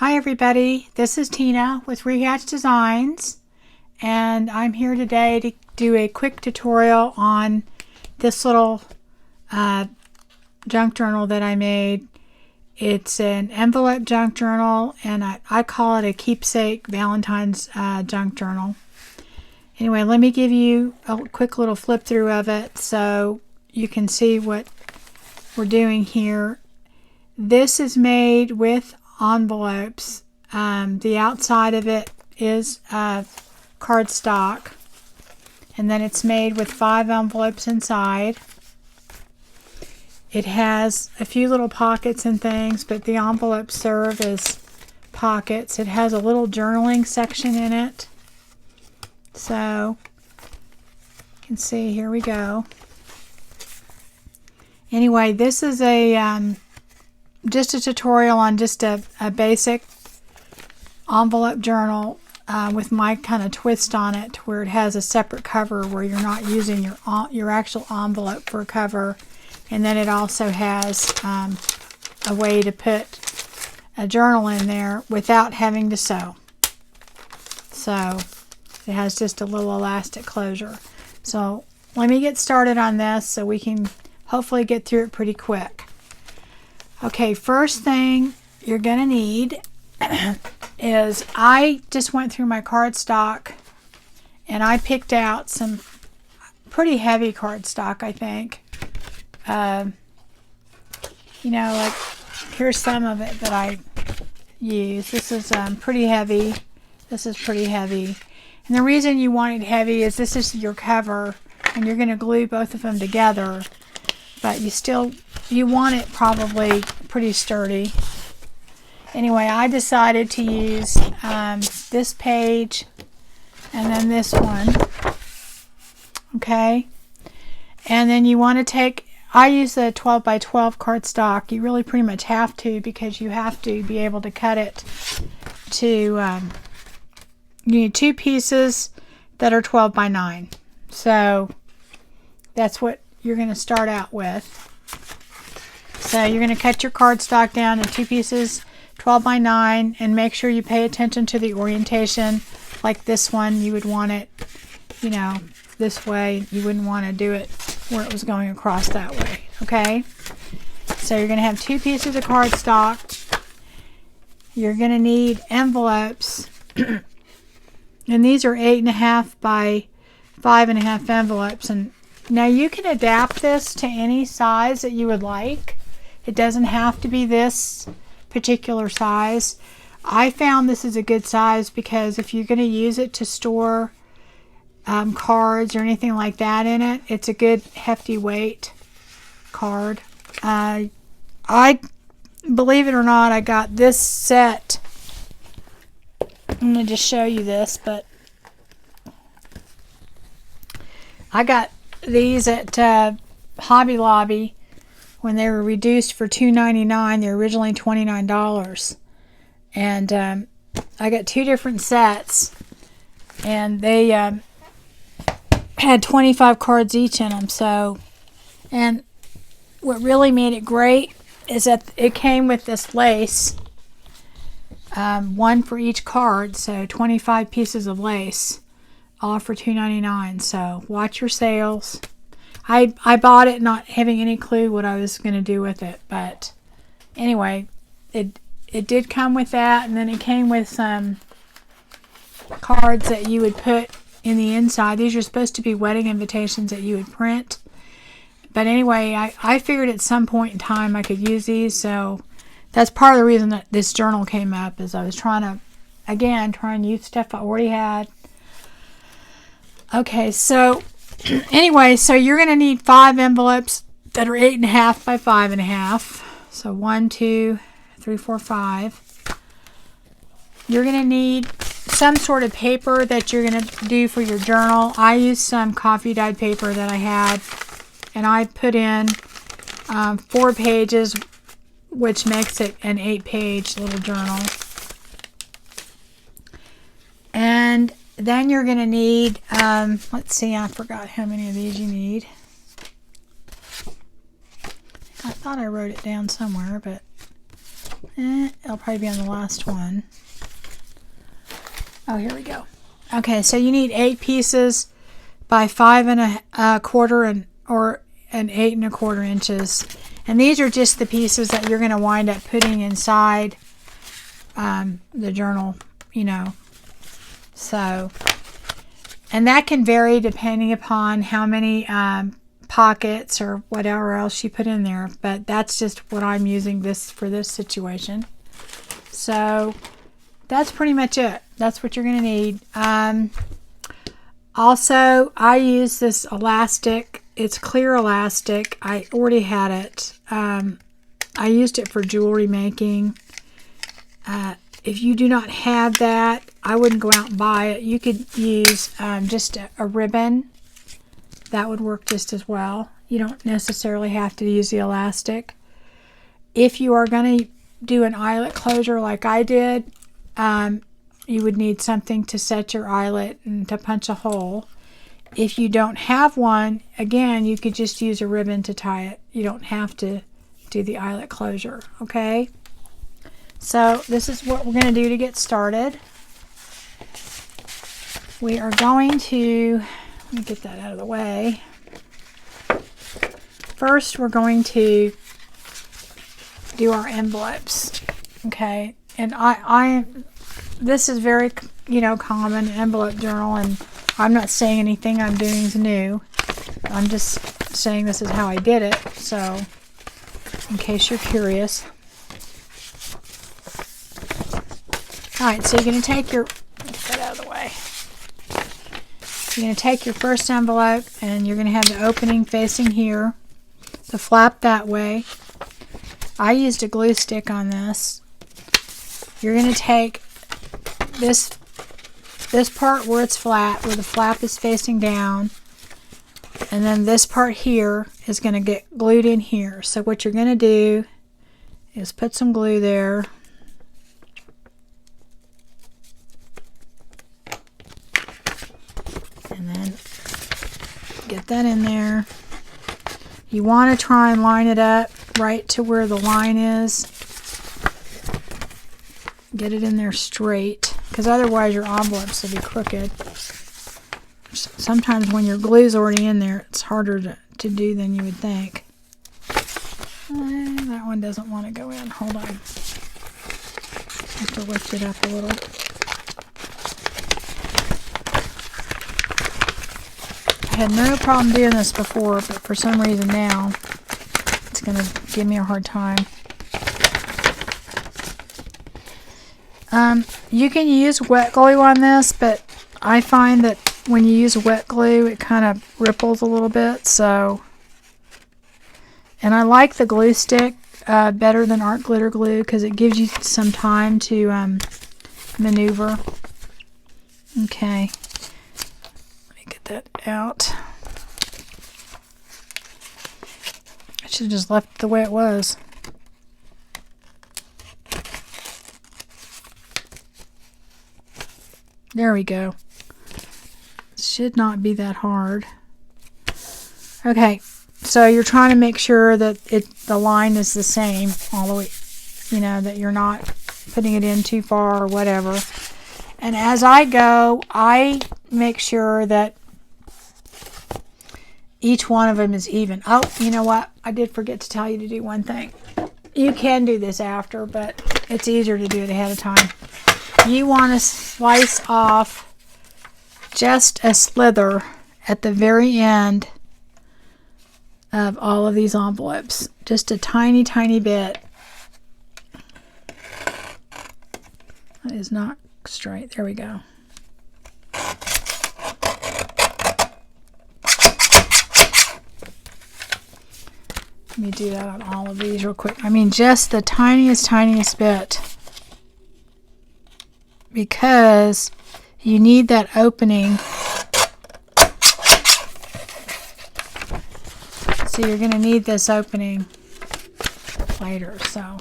Hi everybody, this is Tina with Rehatch Designs, and I'm here today to do a quick tutorial on this little junk journal that I made. It's an envelope junk journal, and I call it a Keepsake Valentine's junk journal. Anyway, let me give you a quick little flip through of it so you can see what we're doing here. This is made with envelopes. The outside of it is cardstock, and then it's made with 5 envelopes inside. It has a few little pockets and things, but the envelopes serve as pockets. It has a little journaling section in it, so you can see, here we go. Anyway, this is a just a tutorial on just a basic envelope journal with my kind of twist on it, where it has a separate cover where you're not using your actual envelope for a cover, and then it also has a way to put a journal in there without having to sew. So it has just a little elastic closure. So let me get started on this so we can hopefully get through it pretty quick. Okay, first thing you're going to need is, I just went through my cardstock and I picked out some pretty heavy cardstock, I think. You know, like, here's some of it that I use. This is pretty heavy. This is pretty heavy. And the reason you want it heavy is this is your cover, and you're going to glue both of them together. But you want it probably pretty sturdy. Anyway, I decided to use this page and then this one. Okay? And then you want to take, I use the 12 by 12 cardstock. You really pretty much have to, because you have to be able to cut it to, you need 2 pieces that are 12 by 9. So that's what you're going to start out with. So you're going to cut your cardstock down in 2 pieces, 12 by 9, and make sure you pay attention to the orientation. Like this one, you would want it, you know, this way. You wouldn't want to do it where it was going across that way. Okay? So you're going to have 2 pieces of cardstock. You're going to need envelopes. And these are 8.5 by 5.5 envelopes. And now you can adapt this to any size that you would like. It doesn't have to be this particular size. I found this is a good size because if you're going to use it to store cards or anything like that in it, it's a good hefty weight card. I believe it or not, I got this set. I'm going to just show you this, but I got these at Hobby Lobby when they were reduced for $2.99. They're originally $29, and I got 2 different sets, and they had 25 cards each in them. So, and what really made it great is that it came with this lace, 1 for each card, so 25 pieces of lace, all for $2.99. So watch your sales. I bought it not having any clue what I was going to do with it, but anyway, it did come with that, and then it came with some cards that you would put in the inside. These are supposed to be wedding invitations that you would print, but anyway, I figured at some point in time I could use these, so that's part of the reason that this journal came up, is I was trying to use stuff I already had. Okay, so anyway, so you're going to need 5 envelopes that are 8.5 by 5.5. So 1, 2, 3, 4, 5. You're going to need some sort of paper that you're going to do for your journal. I used some coffee dyed paper that I had, and I put in 4 pages, which makes it an 8-page little journal. And then you're going to need, let's see, I forgot how many of these you need. I thought I wrote it down somewhere, but It'll probably be on the last one. Oh, here we go. Okay, so you need 8 pieces by 5 1/4 or 8 1/4 inches. And these are just the pieces that you're going to wind up putting inside the journal, you know. So, and that can vary depending upon how many pockets or whatever else you put in there. But that's just what I'm using this for this situation. So that's pretty much it. That's what you're going to need. Also, I use this elastic. It's clear elastic. I already had it. I used it for jewelry making. If you do not have that, I wouldn't go out and buy it. You could use just a ribbon. That would work just as well. You don't necessarily have to use the elastic. If you are going to do an eyelet closure like I did, you would need something to set your eyelet and to punch a hole. If you don't have one, again, you could just use a ribbon to tie it. You don't have to do the eyelet closure, okay? So this is what we're going to do to get started. We are going to, let me get that out of the way. First, we're going to do our envelopes, okay? And this is very, you know, common envelope journal, and I'm not saying anything I'm doing is new. I'm just saying this is how I did it, so in case you're curious. Alright, so you're going to take your, get that out of the way. You're going to take your first envelope and you're going to have the opening facing here, the flap that way. I used a glue stick on this. You're going to take this part where it's flat, where the flap is facing down, and then this part here is going to get glued in here. So what you're going to do is put some glue there. And then get that in there. You want to try and line it up right to where the line is. Get it in there straight, because otherwise your envelopes will be crooked. Sometimes when your glue's already in there, it's harder to do than you would think. That one doesn't want to go in. Hold on. Have to lift it up a little. I had no problem doing this before, but for some reason now it's going to give me a hard time. You can use wet glue on this, but I find that when you use wet glue, it kind of ripples a little bit. So, and I like the glue stick better than art glitter glue because it gives you some time to maneuver. Okay, let me get that out. I should have just left it the way it was. There we go. Should not be that hard. Okay, so you're trying to make sure that the line is the same all the way, you know, that you're not putting it in too far or whatever. And as I go, I make sure that each one of them is even. Oh, you know what? I did forget to tell you to do one thing. You can do this after, but it's easier to do it ahead of time. You want to slice off just a slither at the very end of all of these envelopes. Just a tiny, tiny bit. That is not straight. There we go. Let me do that on all of these real quick. I mean, just the tiniest, tiniest bit. Because you need that opening. So you're going to need this opening later. So,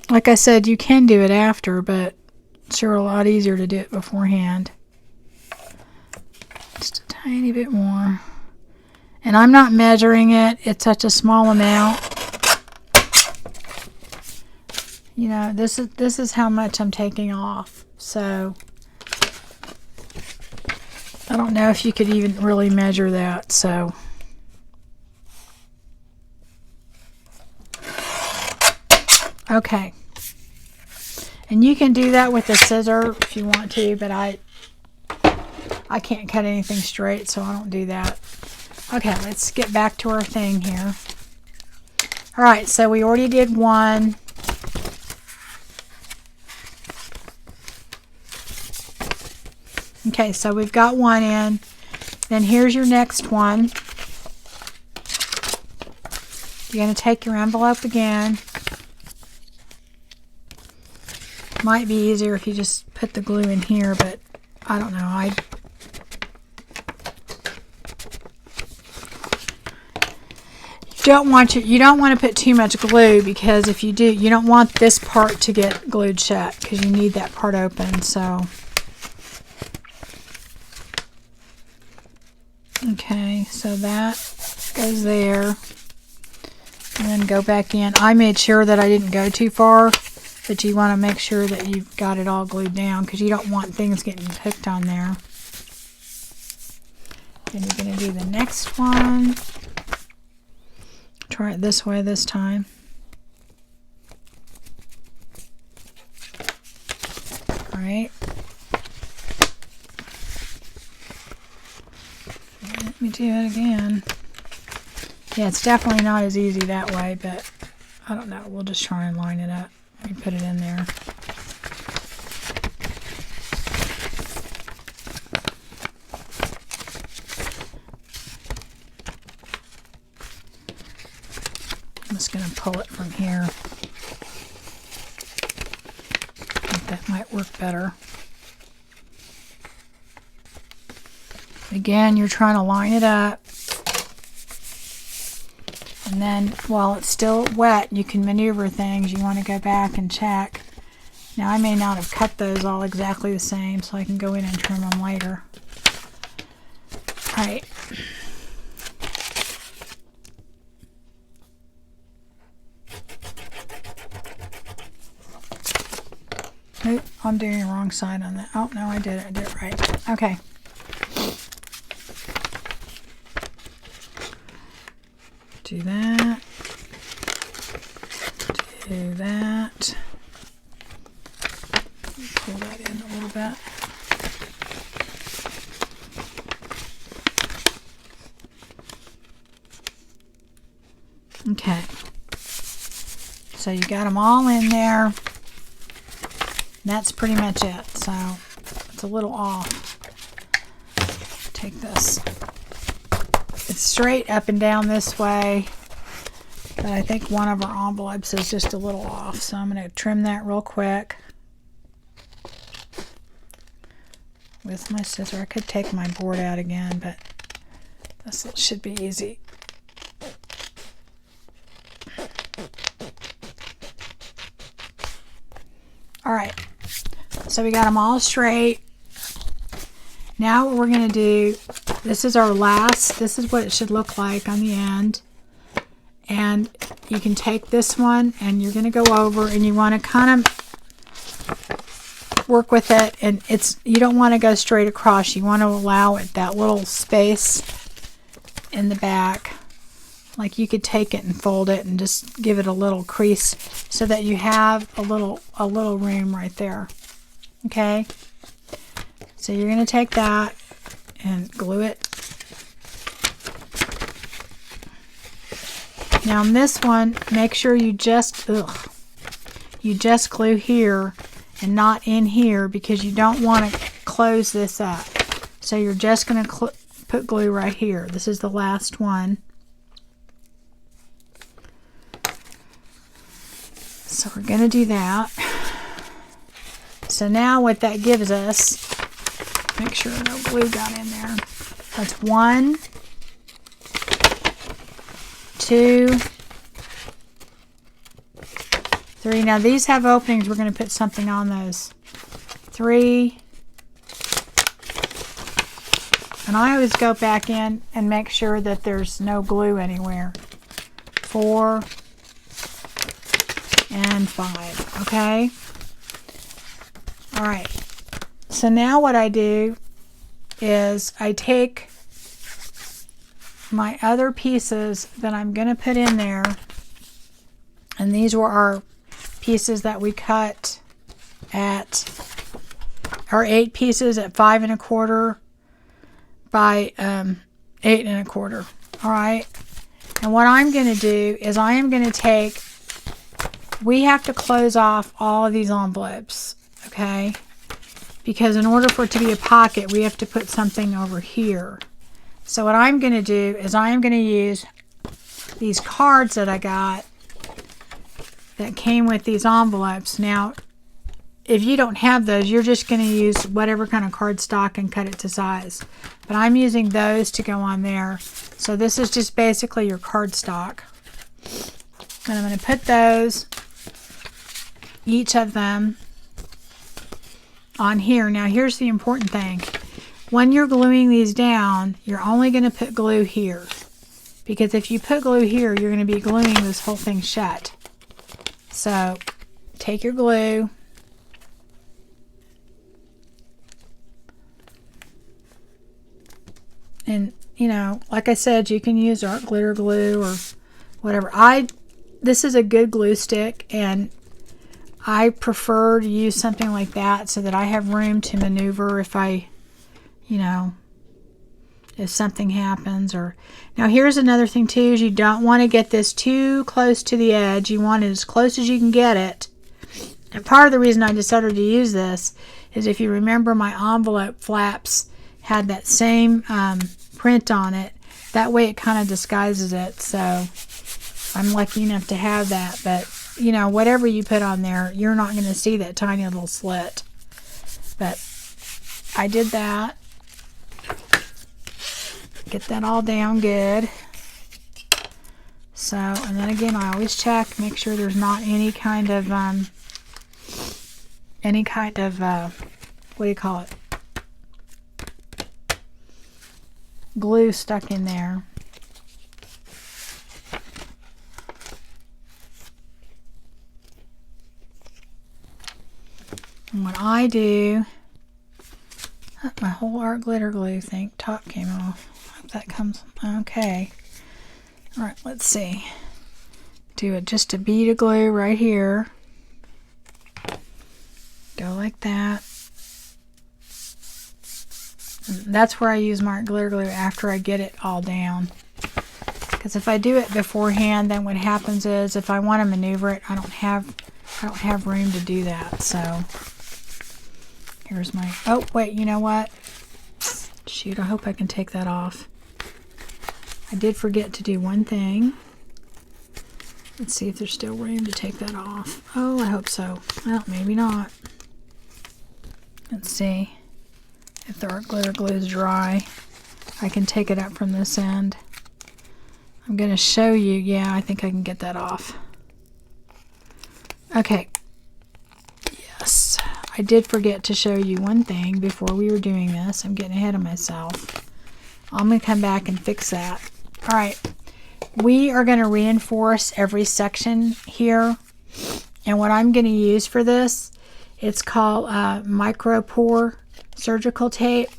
like I said, you can do it after, but it's sure a lot easier to do it beforehand. Just a tiny bit more. And I'm not measuring it. It's such a small amount. You know, this is how much I'm taking off. So I don't know if you could even really measure that. So okay. And you can do that with a scissor if you want to, but I can't cut anything straight, so I don't do that. Okay, let's get back to our thing here. All right, so we already did one. Okay, so we've got one in. Then here's your next one. You're going to take your envelope again. Might be easier if you just put the glue in here, but I don't know. You don't want to put too much glue, because if you do, you don't want this part to get glued shut, because you need that part open. So okay, so that goes there, and then go back in. I made sure that I didn't go too far, but you want to make sure that you've got it all glued down, because you don't want things getting hooked on there. Then you're going to do the next one. Try it this way this time. All right. Let me do it again. Yeah, it's definitely not as easy that way, but I don't know. We'll just try and line it up. Let me put it in there. I'm just going to pull it from here. I think that might work better. Again, you're trying to line it up. And then while it's still wet, you can maneuver things. You want to go back and check. Now, I may not have cut those all exactly the same, so I can go in and trim them later. All right. Oop, I'm doing the wrong side on that. Oh, no, I did it. I did it right. Okay. Do that. Do that. Pull that in a little bit. Okay. So you got them all in there. That's pretty much it. So it's a little off. Take this. It's straight up and down this way, but I think one of our envelopes is just a little off, so I'm going to trim that real quick with my scissor. I could take my board out again, but this should be easy. All right, so we got them all straight. Now what we're going to do, this is our last, this is what it should look like on the end. And you can take this one and you're going to go over and you want to kind of work with it. And you don't want to go straight across. You want to allow it that little space in the back. Like you could take it and fold it and just give it a little crease so that you have a little room right there. Okay? So you're going to take that and glue it. Now on this one, make sure you just glue here and not in here, because you don't want to close this up. So you're just going to put glue right here. This is the last one. So we're going to do that. So now what that gives us, make sure no glue got in there. That's 1, 2, 3. Now these have openings. We're going to put something on those. 3. And I always go back in and make sure that there's no glue anywhere. 4. and 5. Okay? Alright. So now what I do is I take my other pieces that I'm going to put in there, and these were our pieces that we cut at our 8 pieces at 5 1/4 by 8 1/4. All right. And what I'm going to do is I am going to take, we have to close off all of these envelopes. Okay. Because in order for it to be a pocket, we have to put something over here. So what I'm going to do is I am going to use these cards that I got that came with these envelopes. Now, if you don't have those, you're just going to use whatever kind of cardstock and cut it to size. But I'm using those to go on there. So this is just basically your cardstock. And I'm going to put those, each of them, on here. Now here's the important thing. When you're gluing these down, you're only going to put glue here. Because if you put glue here, you're going to be gluing this whole thing shut. So take your glue. And, you know, like I said, you can use art glitter glue or whatever. This is a good glue stick, and I prefer to use something like that so that I have room to maneuver if I, you know, if something happens. Or now here's another thing too, is you don't want to get this too close to the edge. You want it as close as you can get it. And part of the reason I decided to use this is, if you remember, my envelope flaps had that same print on it. That way it kind of disguises it. So I'm lucky enough to have that. But you know, whatever you put on there, you're not going to see that tiny little slit. But I did that. Get that all down good. So, and then again, I always check, make sure there's not any kind of what do you call it? Glue stuck in there. And what I do, my whole art glitter glue thing top came off. Hope that comes okay. All right, let's see. Do it just a bead of glue right here. Go like that. And that's where I use my art glitter glue after I get it all down. Because if I do it beforehand, then what happens is, if I want to maneuver it, I don't have room to do that. So here's my, oh wait, you know what? Shoot, I hope I can take that off. I did forget to do one thing. Let's see if there's still room to take that off. Oh, I hope so. Well, maybe not. Let's see if the art glitter glue is dry. I can take it up from this end. I'm going to show you. Yeah, I think I can get that off. Okay. Yes. I did forget to show you one thing before we were doing this. I'm getting ahead of myself. I'm going to come back and fix that. All right. We are going to reinforce every section here. And what I'm going to use for this, it's called micro pour surgical tape.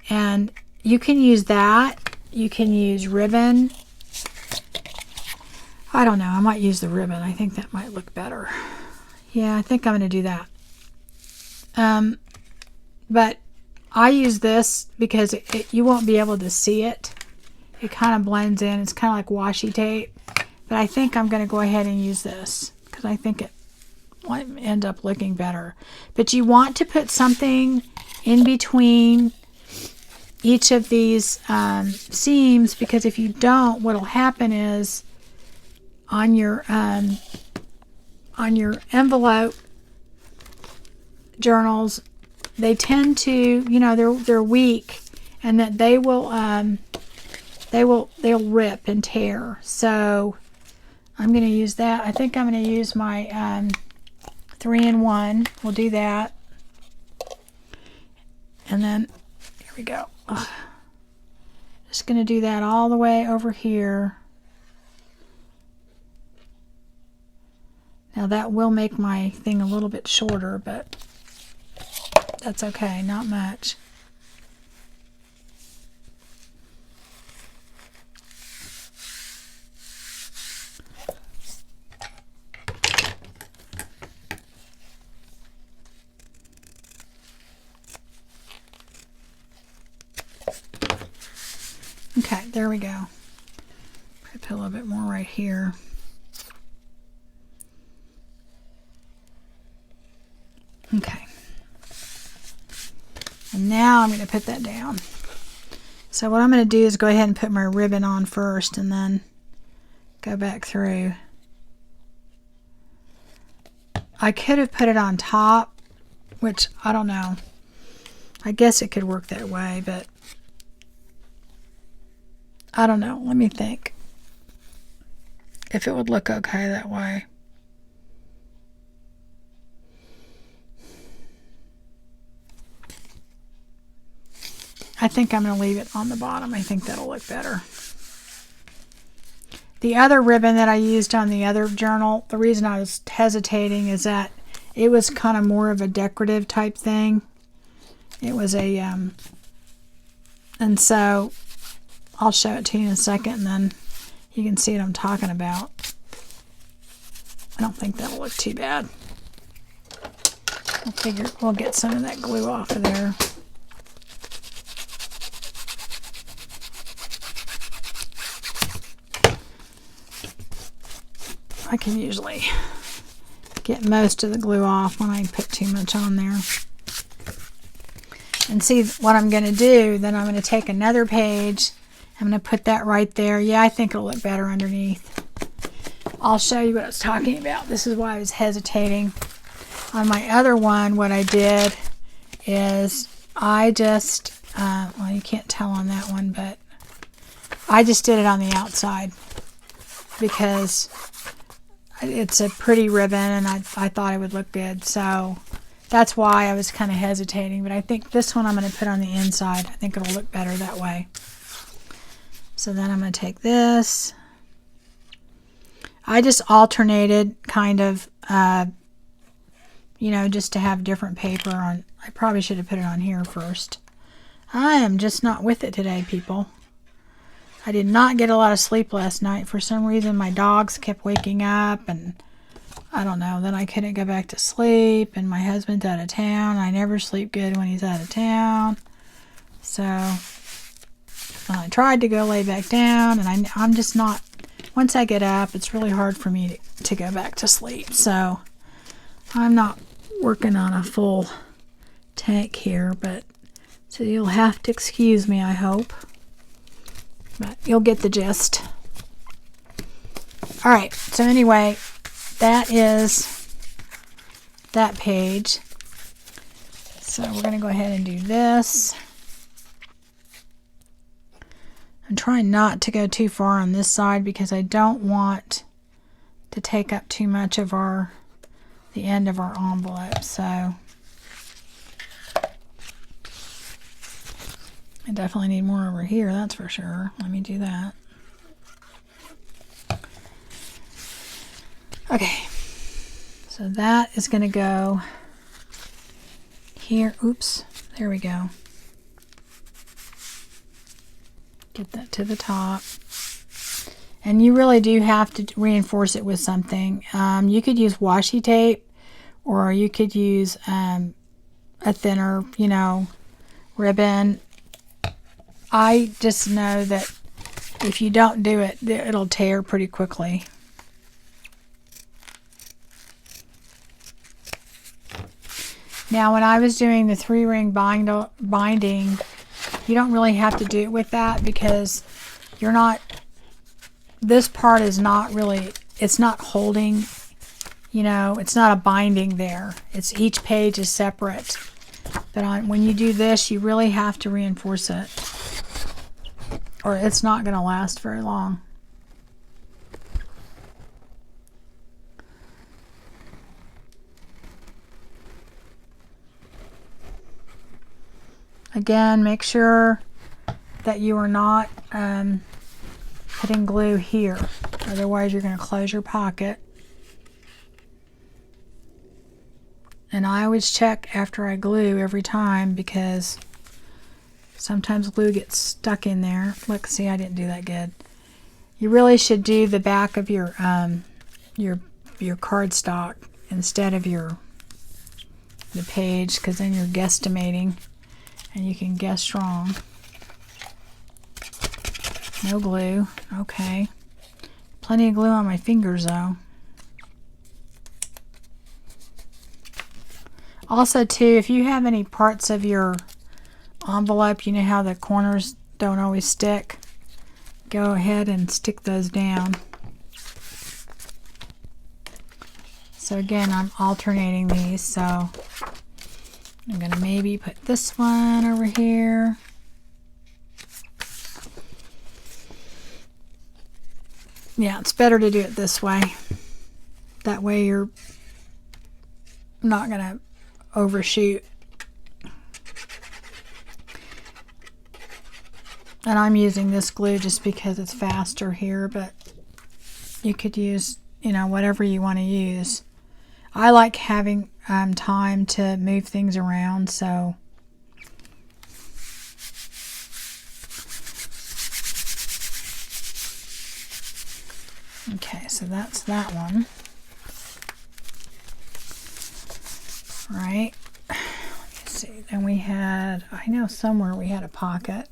And you can use that. You can use ribbon. I don't know. I might use the ribbon. I think that might look better. Yeah, I think I'm going to do that. But I use this because you won't be able to see it. It kind of blends in. It's kind of like washi tape. But I think I'm going to go ahead and use this because I think it might end up looking better. But you want to put something in between each of these seams, because if you don't, what'll happen is on your envelope journals, they tend to, you know, they're weak, and that they'll rip and tear. So I'm going to use that. I think I'm going to use my 3-in-1. We'll do that. And then here we go. Ugh. Just going to do that all the way over here. Now that will make my thing a little bit shorter, but that's okay, not much. Okay, there we go. Put a little bit more right here. Okay. And now I'm going to put that down. So what I'm going to do is go ahead and put my ribbon on first and then go back through. I could have put it on top, which I don't know. I guess it could work that way, but I don't know. Let me think if it would look okay that way. I think I'm going to leave it on the bottom. I think that'll look better. The other ribbon that I used on the other journal, the reason I was hesitating is that it was kind of more of a decorative type thing. It was a, and so I'll show it to you in a second and then you can see what I'm talking about. I don't think that'll look too bad. I figure we'll get some of that glue off of there. I can usually get most of the glue off when I put too much on there. And see what I'm going to do, then I'm going to take another page. I'm going to put that right there. Yeah, I think it'll look better underneath. I'll show you what I was talking about. This is why I was hesitating. On my other one, what I did is I just, well, you can't tell on that one, but I just did it on the outside because it's a pretty ribbon and I thought it would look good. So that's why I was kind of hesitating. But I think this one I'm going to put on the inside. I think it'll look better that way. So then I'm going to take this. I just alternated kind of, you know, just to have different paper on. I probably should have put it on here first. I am just not with it today, people. I did not get a lot of sleep last night. For some reason, my dogs kept waking up, and I don't know. Then I couldn't go back to sleep, and my husband's out of town. I never sleep good when he's out of town. So I tried to go lay back down, and I'm just not. Once I get up, it's really hard for me to go back to sleep. So I'm not working on a full tank here, but so you'll have to excuse me, I hope. But you'll get the gist. Alright, so anyway, that is that page. So we're going to go ahead and do this. I'm trying not to go too far on this side because I don't want to take up too much of the end of our envelope. So I definitely need more over here, that's for sure. Let me do that. Okay, so that is going to go here. Oops, there we go. Get that to the top. And you really do have to reinforce it with something. You could use washi tape, or you could use a thinner, you know, ribbon. I just know that if you don't do it, it'll tear pretty quickly. Now, when I was doing the 3-ring binding, you don't really have to do it with that because you're not, this part is not really, it's not holding, you know, it's not a binding there. It's each page is separate. But when you do this, you really have to reinforce it, or it's not going to last very long. Again, make sure that you are not putting glue here. Otherwise, you're going to close your pocket. And I always check after I glue every time because sometimes glue gets stuck in there. Look, see, I didn't do that good. You really should do the back of your cardstock instead of the page, because then you're guesstimating and you can guess wrong. No glue. Okay. Plenty of glue on my fingers though. Also too, if you have any parts of your envelope, you know how the corners don't always stick, go ahead and stick those down. So again, I'm alternating these, so I'm going to maybe put this one over here. Yeah, it's better to do it this way. That way you're not going to overshoot. And I'm using this glue just because it's faster here, but you could use, you know, whatever you want to use. I like having time to move things around, so okay, so that's that one. Right. Let me see. Then we had, I know somewhere we had a pocket.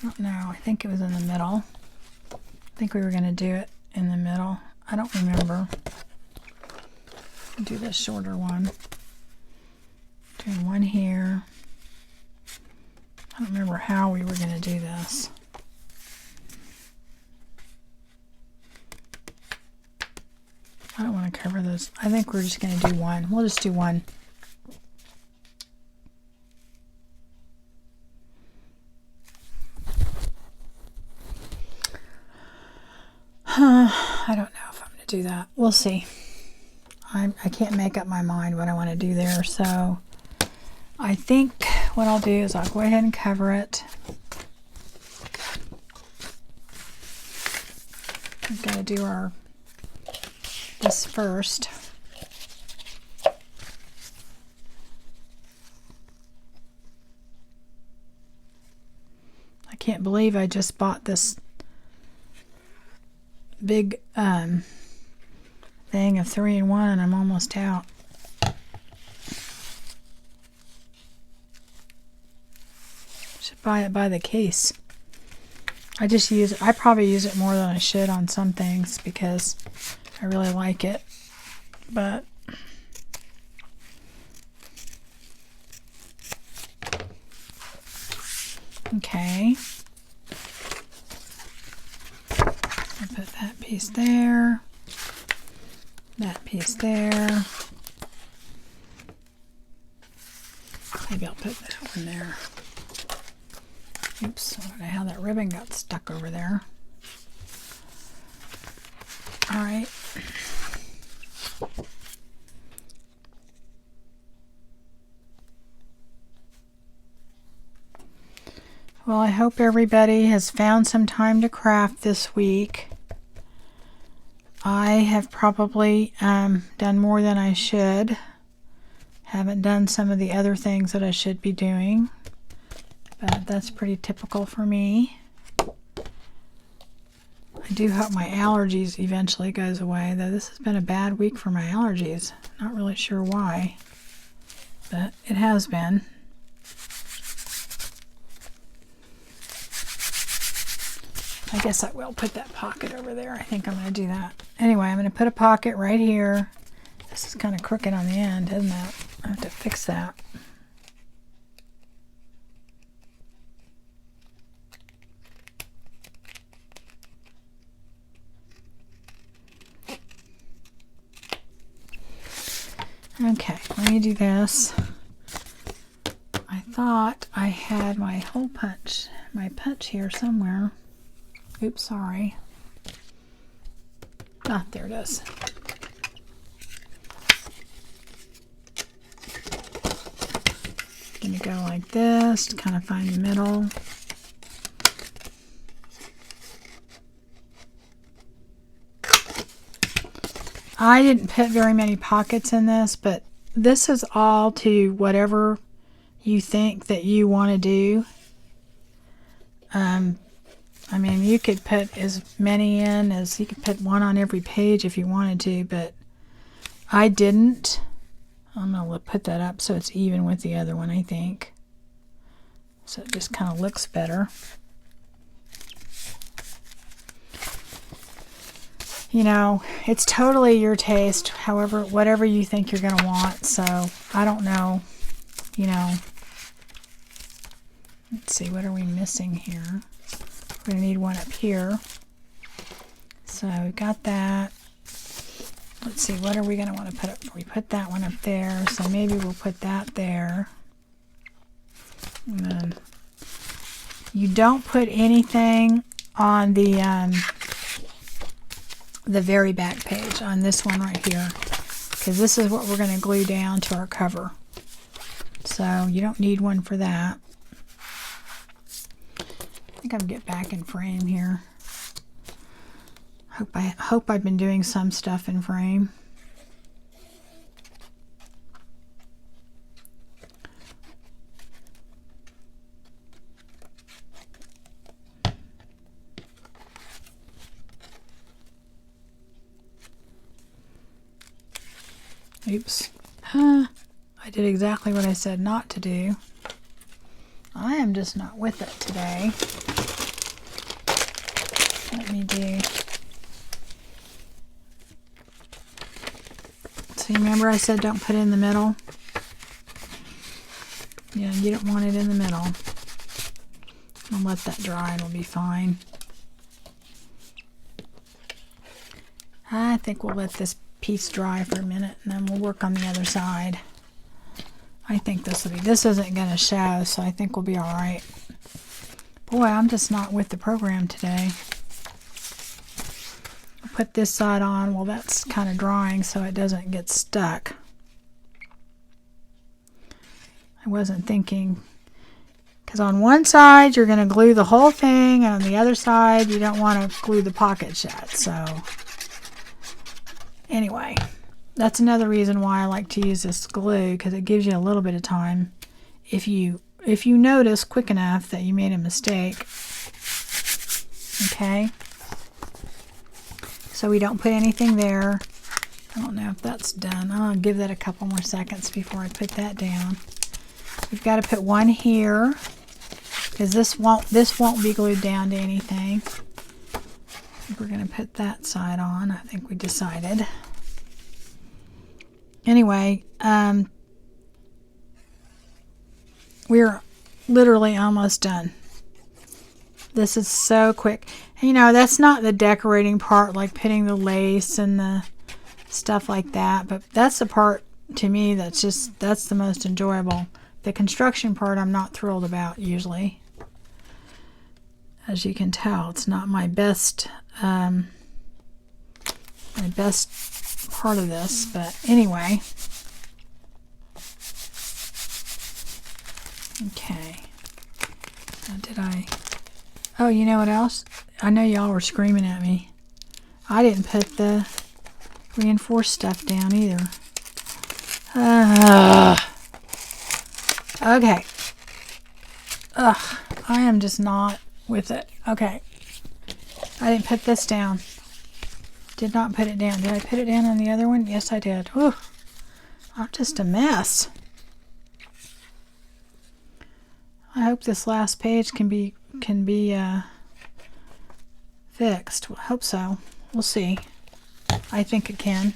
I don't know. I think it was in the middle. I think we were going to do it in the middle. I don't remember. Do the shorter one. Doing one here. I don't remember how we were going to do this. I don't want to cover those. I think we're just going to do one. We'll just do one. I don't know if I'm going to do that. We'll see. I can't make up my mind what I want to do there, so I think what I'll do is I'll go ahead and cover it. We've got to do this first. I can't believe I just bought this big thing of 3-in-1 and I'm almost out. Should buy it by the case. I probably use it more than I should on some things because I really like it, but okay. I'll put that piece there, that piece there. Maybe I'll put that one there. Oops, I don't know how that ribbon got stuck over there. All right. Well, I hope everybody has found some time to craft this week. I have probably done more than I should. Haven't done some of the other things that I should be doing, but that's pretty typical for me. I do hope my allergies eventually goes away, though this has been a bad week for my allergies. Not really sure why, but it has been. I guess I will put that pocket over there. I think I'm going to do that. Anyway, I'm going to put a pocket right here. This is kind of crooked on the end, isn't it? I have to fix that. Okay, let me do this. I thought I had my hole punch, my punch here somewhere. Oops, sorry. Ah, there it is. Gonna go like this to kind of find the middle. I didn't put very many pockets in this, but this is all to whatever you think that you want to do. I mean, you could put as many in as you could put one on every page if you wanted to, but I didn't. I'm going to put that up so it's even with the other one, I think. So it just kind of looks better. You know, it's totally your taste, however, whatever you think you're going to want. So I don't know, you know. Let's see, what are we missing here? We're going to need one up here. So we've got that. Let's see, what are we going to want to put up? We put that one up there, so maybe we'll put that there. And then you don't put anything on the very back page, on this one right here, because this is what we're going to glue down to our cover. So you don't need one for that. I think I'll get back in frame here. Hope I've been doing some stuff in frame. Oops. I did exactly what I said not to do. I am just not with it today. Let me do... So remember I said don't put it in the middle? Yeah, you don't want it in the middle. I'll let that dry, it'll be fine. I think we'll let this piece dry for a minute and then we'll work on the other side. I think this isn't going to show, so I think we'll be alright. Boy, I'm just not with the program today. Put this side on. Well, that's kind of drying so it doesn't get stuck. I wasn't thinking, because on one side you're going to glue the whole thing, and on the other side you don't want to glue the pocket shut. So anyway, that's another reason why I like to use this glue, because it gives you a little bit of time. If you notice quick enough that you made a mistake. Okay. So we don't put anything there. I don't know if that's done. I'll give that a couple more seconds before I put that down. We've got to put one here, because this won't be glued down to anything. We're going to put that side on. I think we decided. Anyway, we're literally almost done. This is so quick. And, you know, that's not the decorating part, like putting the lace and the stuff like that, but that's the part to me that's the most enjoyable. The construction part I'm not thrilled about usually. As you can tell, it's not my best part of this, but anyway. Okay. Now oh, you know what else? I know y'all were screaming at me. I didn't put the reinforced stuff down either. Okay. I am just not with it. Okay. I didn't put this down. Did not put it down. Did I put it down on the other one? Yes, I did. Whew. I'm just a mess. I hope this last page can be fixed. I hope so. We'll see. I think it can.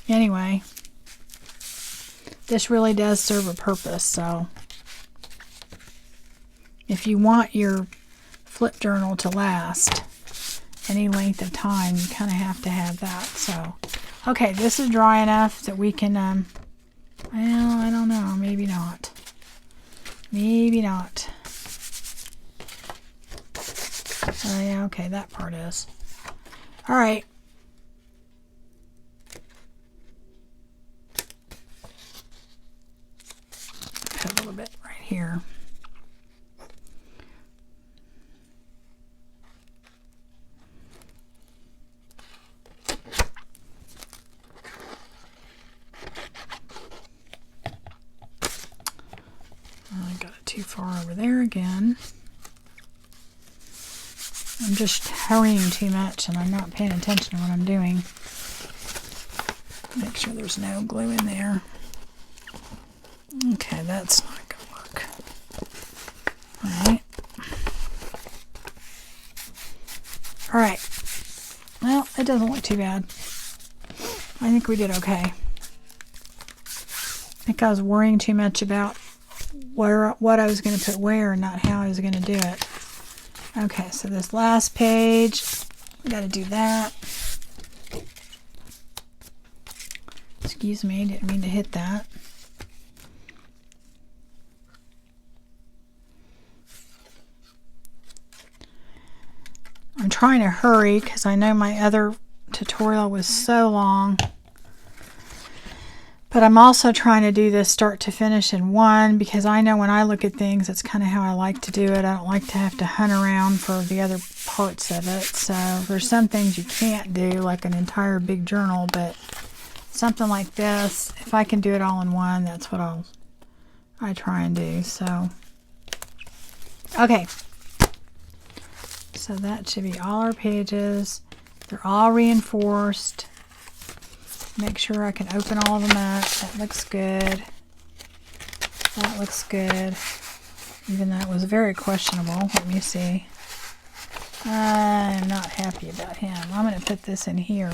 Anyway, this really does serve a purpose, so if you want your flip journal to last any length of time, you kind of have to have that. So, okay, this is dry enough that we can, well, I don't know, maybe not. Maybe not. Oh, yeah, okay, that part is. All right. Put a little bit right here. far over there again. I'm just hurrying too much and I'm not paying attention to what I'm doing. Make sure there's no glue in there. Okay, that's not going to work. Alright. Alright. Well, it doesn't look too bad. I think we did okay. I think I was worrying too much about what I was going to put where and not how I was going to do it. Okay, so this last page, we got to do that. Excuse me, didn't mean to hit that. I'm trying to hurry because I know my other tutorial was so long. But I'm also trying to do this start to finish in one because I know when I look at things, that's kind of how I like to do it. I don't like to have to hunt around for the other parts of it. So there's some things you can't do, like an entire big journal, but something like this, if I can do it all in one, that's what I try and do. So, okay. So that should be all our pages. They're all reinforced. Make sure I can open all of them up. That looks good. That looks good. Even though it was very questionable. Let me see. I'm not happy about him. I'm going to put this in here.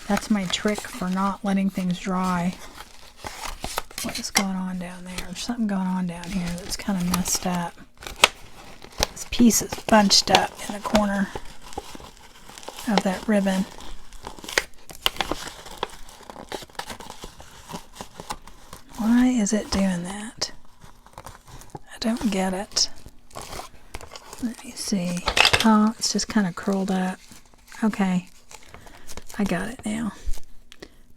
That's my trick for not letting things dry. What is going on down there? There's something going on down here that's kind of messed up. This piece is bunched up in the corner of that ribbon. Why is it doing that? I don't get it. Let me see. Oh, it's just kind of curled up. Okay. I got it now.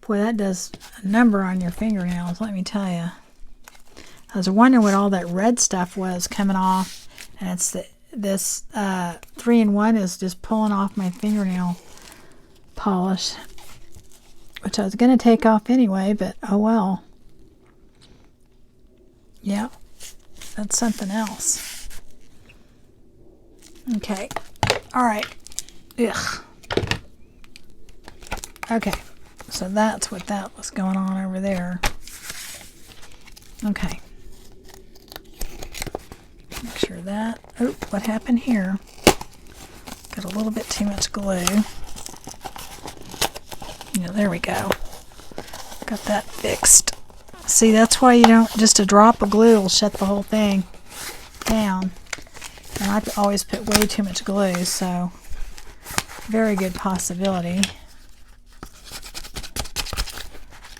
Boy, that does a number on your fingernails, let me tell you. I was wondering what all that red stuff was coming off. And it's this 3-in-1 is just pulling off my fingernail polish. Which I was going to take off anyway, but oh well. Yep, that's something else. Okay, alright. Ugh. Okay, so that's what that was going on over there. Okay. Make sure that... Oh, what happened here? Got a little bit too much glue. Yeah, there we go. Got that fixed. See, that's why you don't, just a drop of glue will shut the whole thing down. And I always put way too much glue, so very good possibility.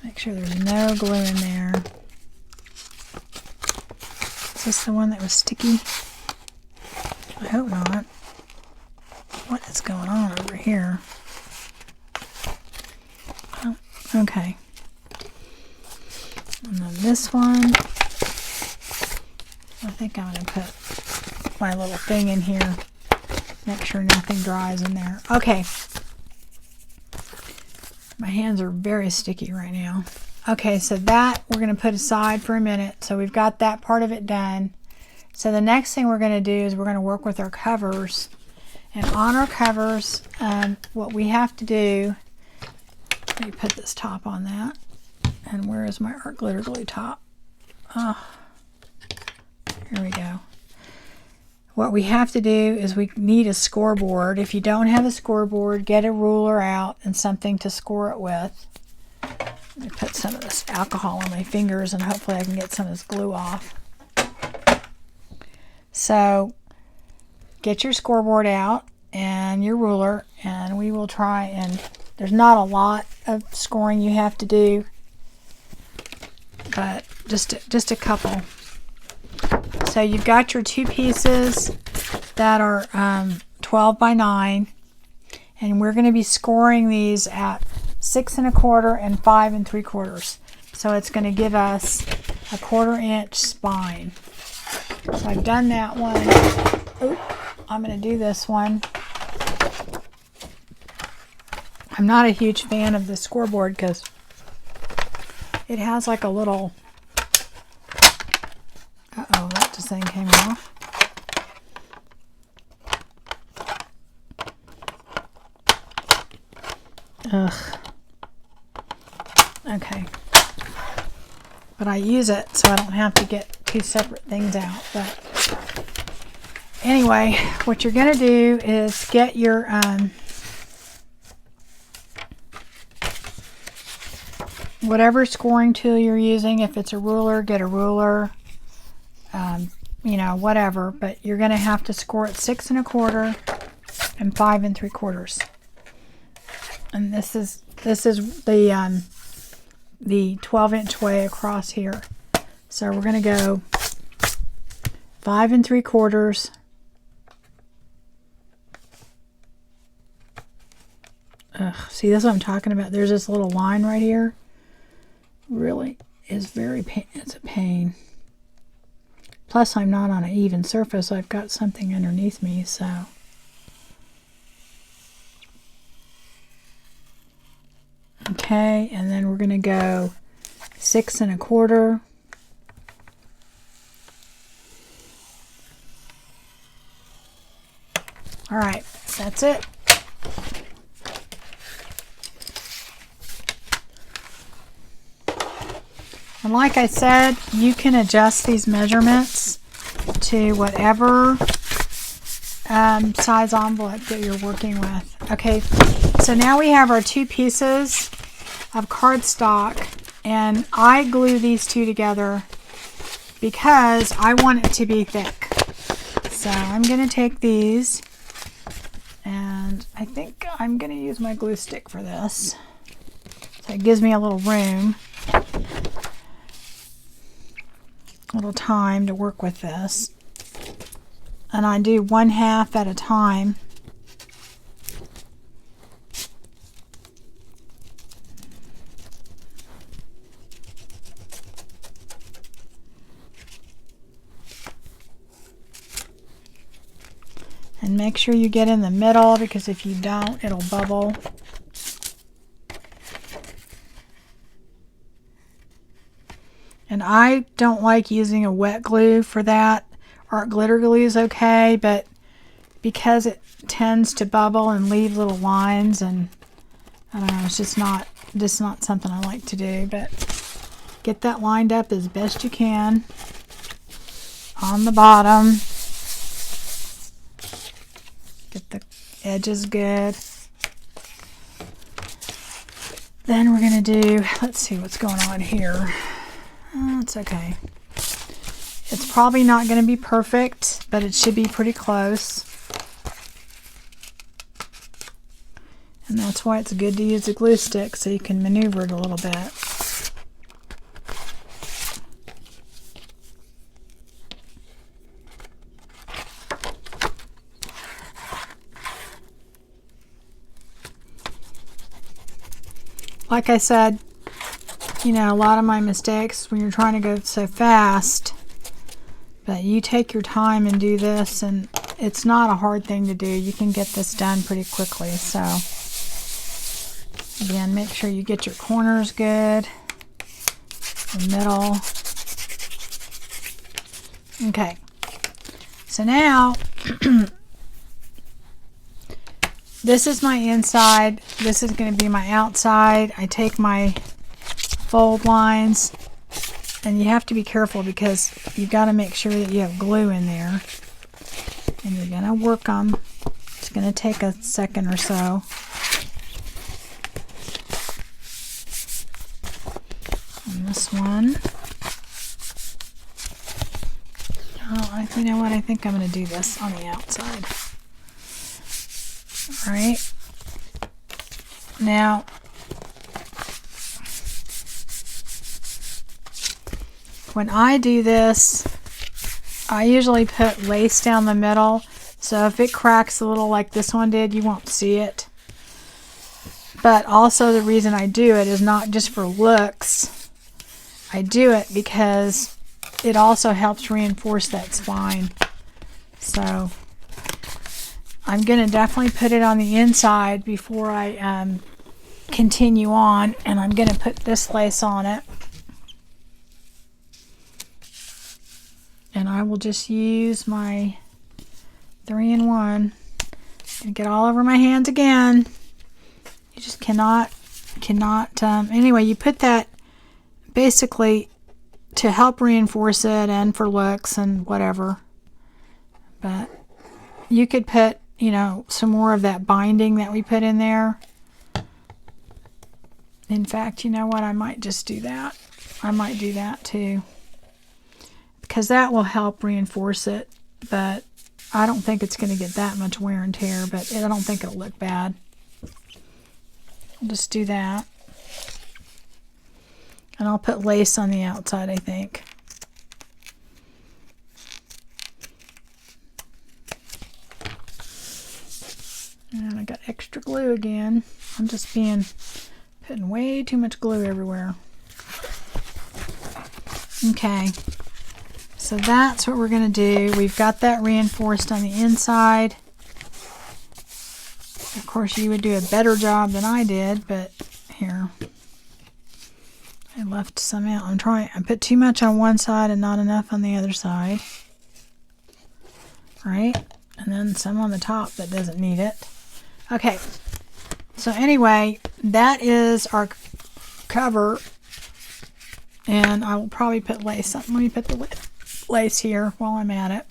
Make sure there's no glue in there. Is this the one that was sticky? I hope not. What is going on over here? Oh, okay. And then this one, I think I'm going to put my little thing in here. Make sure nothing dries in there. Okay. My hands are very sticky right now. Okay, so that we're going to put aside for a minute. So we've got that part of it done. So the next thing we're going to do is we're going to work with our covers. And on our covers, what we have to do, let me put this top on that. And where is my art glitter glue top? Oh, here we go. What we have to do is we need a scoreboard. If you don't have a scoreboard, get a ruler out and something to score it with. Let me put some of this alcohol on my fingers and hopefully I can get some of this glue off. So get your scoreboard out and your ruler and we will try, and there's not a lot of scoring you have to do, but just a couple. So you've got your two pieces that are 12 by 9, and we're going to be scoring these at 6 1/4 and 5 3/4. So it's going to give us a 1/4 inch spine. So I've done that one. Oop, I'm going to do this one. I'm not a huge fan of the scoreboard because it has like a little... Uh-oh, that just thing came off. Ugh. Okay. But I use it so I don't have to get two separate things out. But anyway, what you're going to do is get your whatever scoring tool you're using. If it's a ruler, get a ruler. You know, whatever. But you're going to have to score it 6 1/4 and 5 3/4. And this is the 12-inch way across here. So we're going to go 5 3/4. Ugh, see, that's what I'm talking about. There's this little line right here. Really is very it's a pain. Plus, I'm not on an even surface. I've got something underneath me, so. Okay, and then we're going to go 6 1/4. All right, that's it. And like I said, you can adjust these measurements to whatever size envelope that you're working with. Okay, so now we have our 2 pieces of cardstock, and I glue these 2 together because I want it to be thick. So I'm going to take these, and I think I'm going to use my glue stick for this. So it gives me a little room, a little time to work with this. And I do 1/2 at a time. And make sure you get in the middle, because if you don't, it'll bubble. And I don't like using a wet glue for that. Art glitter glue is okay, but because it tends to bubble and leave little lines, and I don't know, it's just not something I like to do. But get that lined up as best you can on the bottom. Get the edges good. Then we're going to do, let's see what's going on here. It's okay. It's probably not going to be perfect, but it should be pretty close. And that's why it's good to use a glue stick, so you can maneuver it a little bit. Like I said, you know, a lot of my mistakes when you're trying to go so fast, but you take your time and do this, and it's not a hard thing to do. You can get this done pretty quickly. So again, make sure you get your corners good, the middle. Okay, so now this is my inside, this is going to be my outside. I take my fold lines, and you have to be careful because you've got to make sure that you have glue in there, and you're going to work them. It's going to take a second or so. And this one, oh, you know what, I think I'm going to do this on the outside. All right, now when I do this, I usually put lace down the middle, so if it cracks a little like this one did, you won't see it. But also the reason I do it is not just for looks. I do it because it also helps reinforce that spine. So I'm going to definitely put it on the inside before I continue on, and I'm going to put this lace on it. and I will just use my 3-in-1 and get all over my hands again. You just cannot, anyway, you put that basically to help reinforce it and for looks and whatever. But you could put, you know, some more of that binding that we put in there. In fact, you know what? I might just do that. I might do that too, because that will help reinforce it. But I don't think it's going to get that much wear and tear, but I don't think it'll look bad. I'll just do that. And I'll put lace on the outside, I think. And I got extra glue again. I'm just putting way too much glue everywhere. Okay. So that's what we're going to do. We've got that reinforced on the inside. Of course, you would do a better job than I did, but here. I left some out. I put too much on one side and not enough on the other side. Right? And then some on the top that doesn't need it. Okay. So anyway, that is our cover. And I will probably put lace on. Let me put the lace here while I'm at it.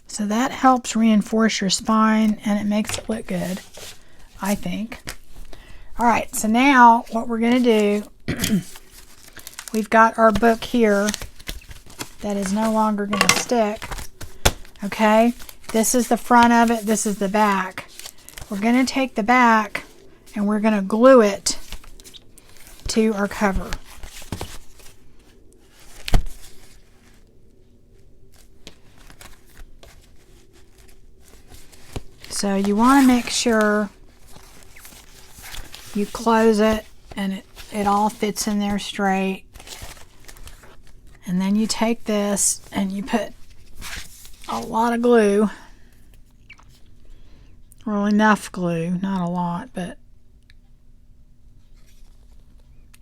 So that helps reinforce your spine and it makes it look good, I think. All right, so now what we're going to do, we've got our book here that is no longer going to stick. Okay, this is the front of it, this is the back. We're going to take the back and we're going to glue it to our cover. So you want to make sure you close it and it all fits in there straight. And then you take this and you put a lot of glue. Well, enough glue, not a lot, but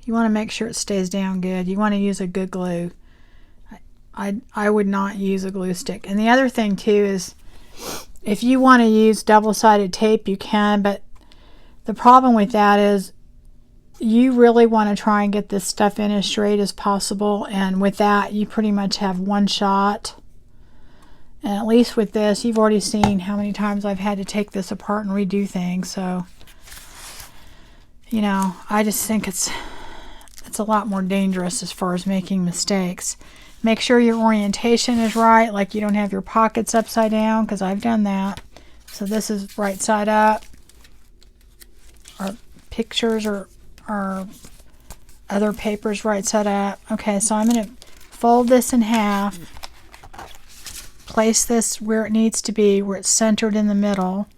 you want to make sure it stays down good. You want to use a good glue. I would not use a glue stick. And the other thing too is, if you want to use double-sided tape, you can, but the problem with that is you really want to try and get this stuff in as straight as possible, and with that, you pretty much have one shot. And at least with this, you've already seen how many times I've had to take this apart and redo things, so, you know, I just think it's a lot more dangerous as far as making mistakes. Make sure your orientation is right, like you don't have your pockets upside down, because I've done that. So this is right side up. Our pictures or our other papers right side up. Okay, so I'm going to fold this in half. Place this where it needs to be, where it's centered in the middle.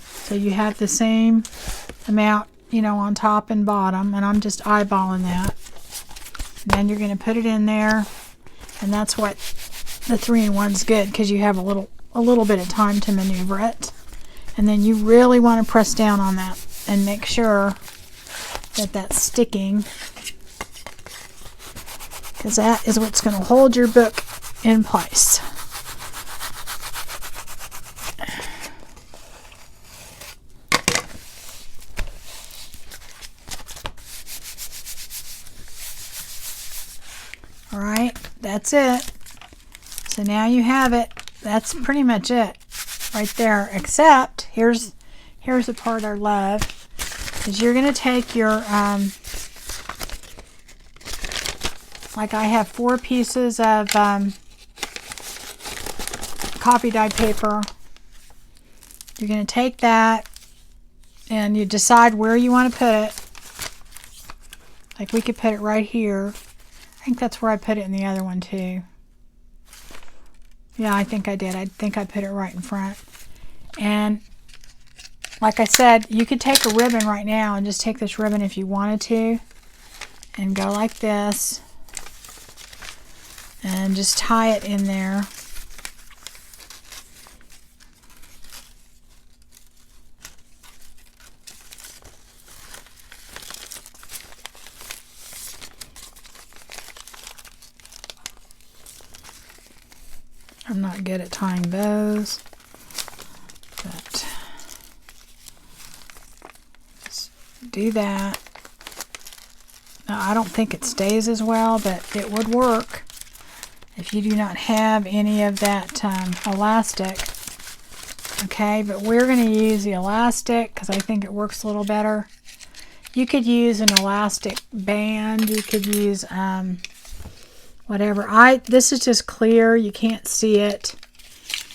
So you have the same amount, you know, on top and bottom, and I'm just eyeballing that. And then you're going to put it in there. And that's what the 3-in-1's good, because you have a little bit of time to maneuver it. And then you really want to press down on that and make sure that that's sticking, because that is what's going to hold your book in place. All right, that's it. So now you have it. That's pretty much it right there, except here's the part I love, is you're going to take your, like I have 4 pieces of copy dyed paper. You're going to take that and you decide where you want to put it. Like we could put it right here. I think that's where I put it in the other one too. Yeah, I think I did. I think I put it right in front. And like I said, you could take a ribbon right now and just take this ribbon if you wanted to and go like this and just tie it in there. I'm not good at tying bows, but just do that. Now, I don't think it stays as well, but it would work if you do not have any of that elastic. Okay, but we're going to use the elastic because I think it works a little better. You could use an elastic band. You could use whatever. This is just clear. You can't see it.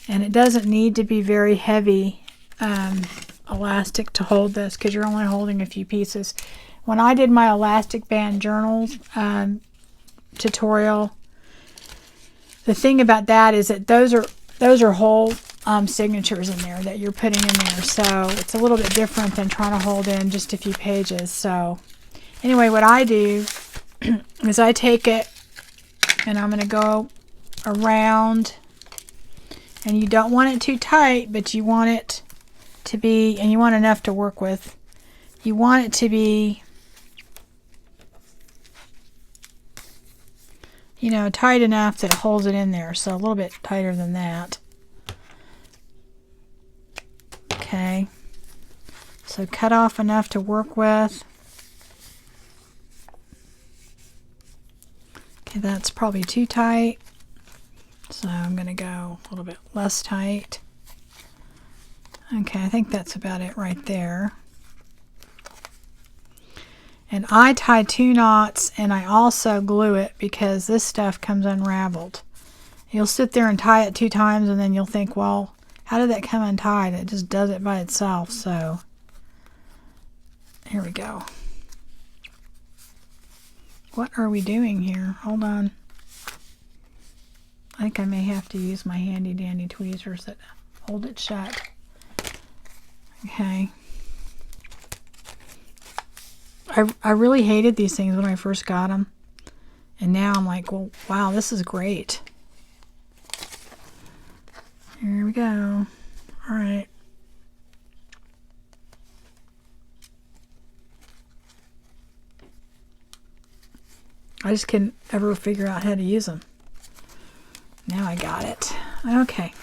And it doesn't need to be very heavy elastic to hold this because you're only holding a few pieces. When I did my elastic band journals tutorial, the thing about that is that those are whole signatures in there that you're putting in there. So it's a little bit different than trying to hold in just a few pages. So anyway, what I do is I take it and I'm going to go around, and you don't want it too tight, but you want it to be, and you want enough to work with. You want it to be, you know, tight enough that it holds it in there. So a little bit tighter than that. Okay. So cut off enough to work with. Okay, that's probably too tight. So I'm going to go a little bit less tight. Okay, I think that's about it right there. And I tie 2 knots, and I also glue it because this stuff comes unraveled. You'll sit there and tie it 2 times, and then you'll think, well, how did that come untied? It just does it by itself. So here we go. What are we doing here? Hold on. I think I may have to use my handy dandy tweezers that hold it shut. Okay. I really hated these things when I first got them. And now I'm like, well, wow, this is great. Here we go. All right. I just couldn't ever figure out how to use them. Now I got it. Okay.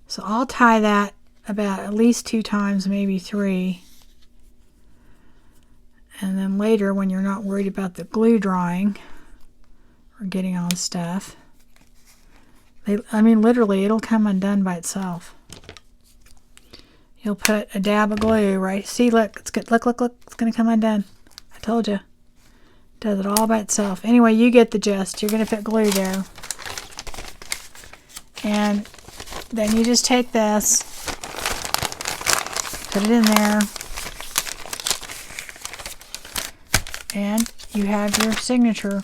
So I'll tie that about at least 2 times, maybe 3. And then later, when you're not worried about the glue drying or getting on stuff, I mean, literally, it'll come undone by itself. You'll put a dab of glue, right? See, look, it's good. Look, it's going to come undone. I told you. It does it all by itself. Anyway, you get the gist. You're going to put glue there. And then you just take this, put it in there, and you have your signature,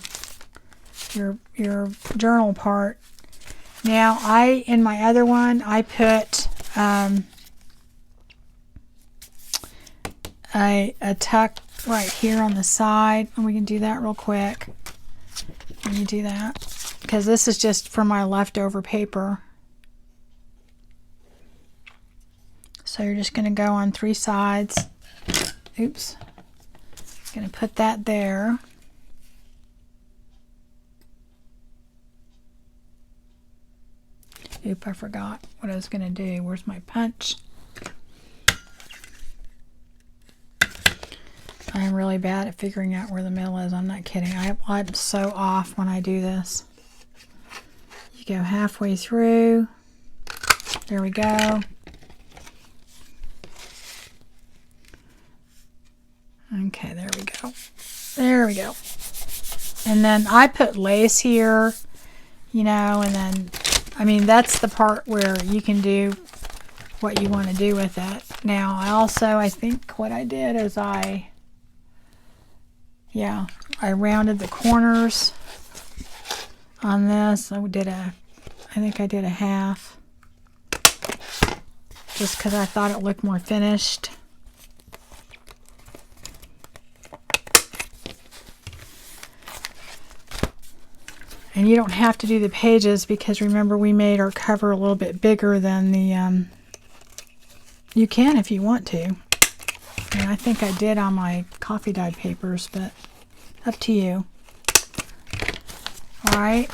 your journal part. Now, in my other one, I put a tuck right here on the side, and we can do that real quick. When you do that, because this is just for my leftover paper. So you're just going to go on 3 sides. Oops. Going to put that there. Oop, I forgot what I was going to do. Where's my punch? I'm really bad at figuring out where the middle is. I'm not kidding. I'm so off when I do this. You go halfway through. There we go. Okay, there we go. There we go. And then I put lace here, you know, and then, I mean, that's the part where you can do what you want to do with it. Now, I think what I did is I rounded the corners on this. I think I did a half. just because I thought it looked more finished. And you don't have to do the pages because remember we made our cover a little bit bigger than the, you can if you want to. And I think I did on my coffee dyed papers, but up to you. Alright.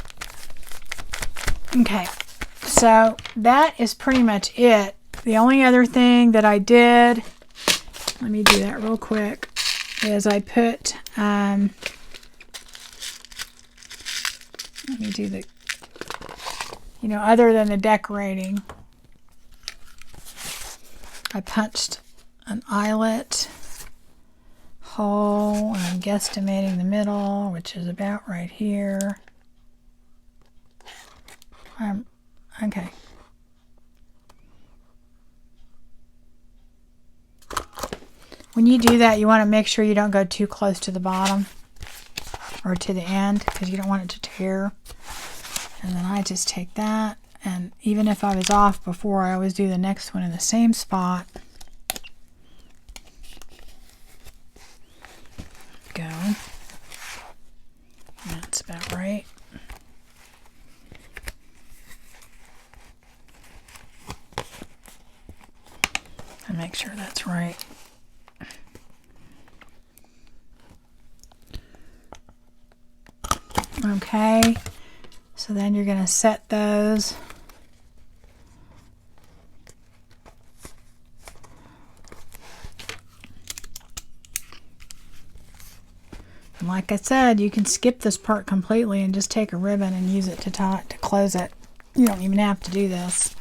Okay. So that is pretty much it. The only other thing that I did, let me do that real quick, is I put, let me do the, you know, other than the decorating, I punched an eyelet hole, and I'm guesstimating the middle, which is about right here. Okay. When you do that, you want to make sure you don't go too close to the bottom or to the end because you don't want it to tear. And then I just take that, and even if I was off before, I always do the next one in the same spot. Go. That's about right. And make sure that's right. Okay, so then you're going to set those. And like I said, you can skip this part completely and just take a ribbon and use it to close it. You don't even have to do this.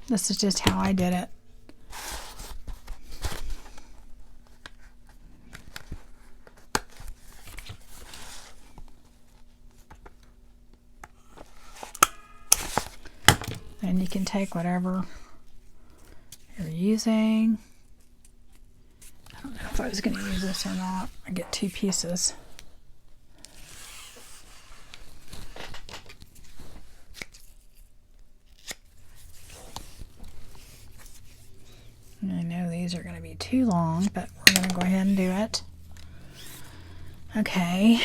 This is just how I did it. And you can take whatever you're using. I don't know if I was going to use this or not. I get 2 pieces. And I know these are going to be too long, but we're going to go ahead and do it. Okay.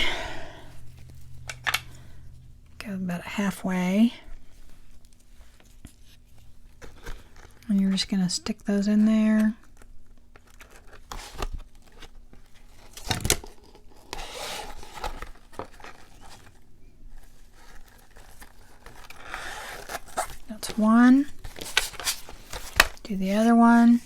Go about halfway. And you're just going to stick those in there. That's one. Do the other one.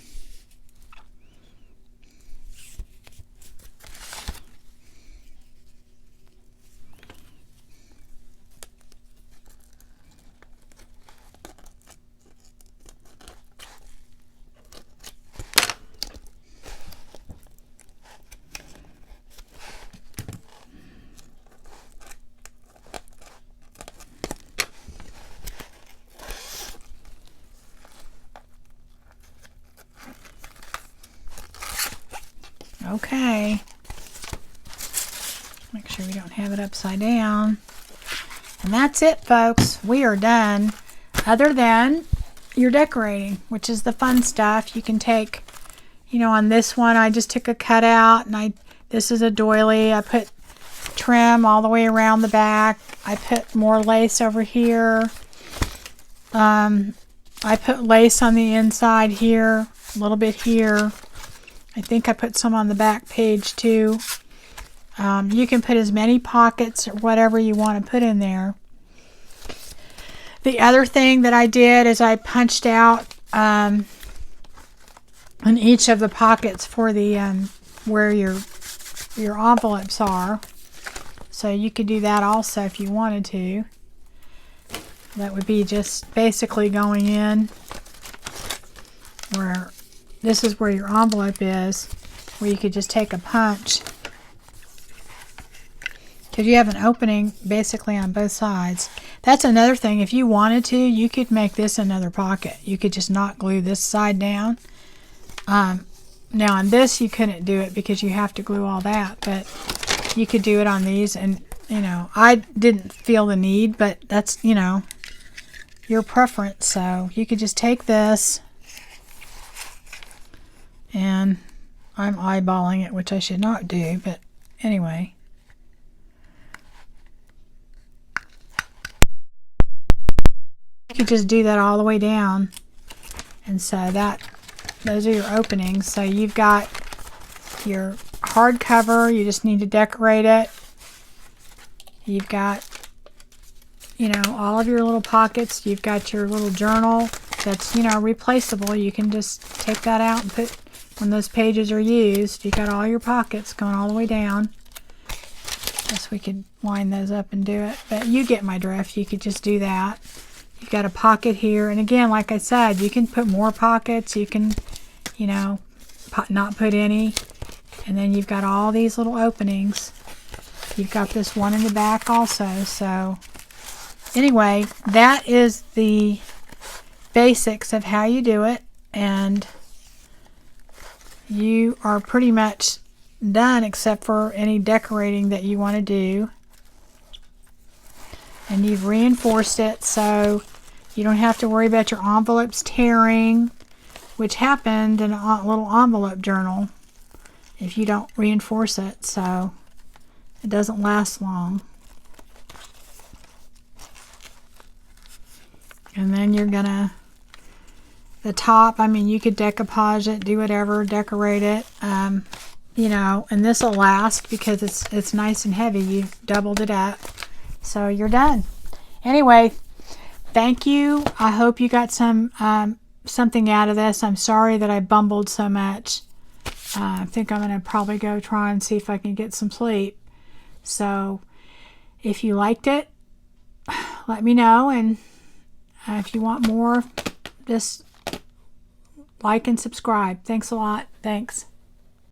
Okay. Make sure we don't have it upside down. And that's it, folks. We are done. Other than your decorating, which is the fun stuff. You can take, you know, on this one, I just took a cutout, and this is a doily. I put trim all the way around the back. I put more lace over here. I put lace on the inside here, a little bit here. I think I put some on the back page too. You can put as many pockets or whatever you want to put in there. The other thing that I did is I punched out in each of the pockets for the where your envelopes are. So you could do that also if you wanted to. That would be just basically going in where this is where your envelope is, where you could just take a punch. Because you have an opening basically on both sides. That's another thing. If you wanted to, you could make this another pocket. You could just not glue this side down. Now on this you couldn't do it because you have to glue all that, but you could do it on these. And you know, I didn't feel the need, but that's, you know, your preference. So you could just take this And I'm eyeballing it, which I should not do, but anyway. You could just do that all the way down. And so those are your openings. So you've got your hardcover, you just need to decorate it. You've got, you know, all of your little pockets. You've got your little journal that's, you know, replaceable. You can just take that out and put, when those pages are used, you've got all your pockets going all the way down. Guess we could line those up and do it, but you get my drift. You could just do that. You've got a pocket here, and again, like I said, you can put more pockets. You can, you know, not put any. And then you've got all these little openings. You've got this one in the back also. So anyway, that is the basics of how you do it, and you are pretty much done except for any decorating that you want to do. And you've reinforced it so you don't have to worry about your envelopes tearing, which happened in a little envelope journal if you don't reinforce it, so it doesn't last long. And then you're gonna, the top, I mean, you could decoupage it, do whatever, decorate it, you know, and this will last because it's nice and heavy. You've doubled it up, so you're done. Anyway, thank you. I hope you got some something out of this. I'm sorry that I bumbled so much. I think I'm going to probably go try and see if I can get some sleep. So if you liked it, let me know, and if you want more, just like and subscribe. Thanks a lot. Thanks.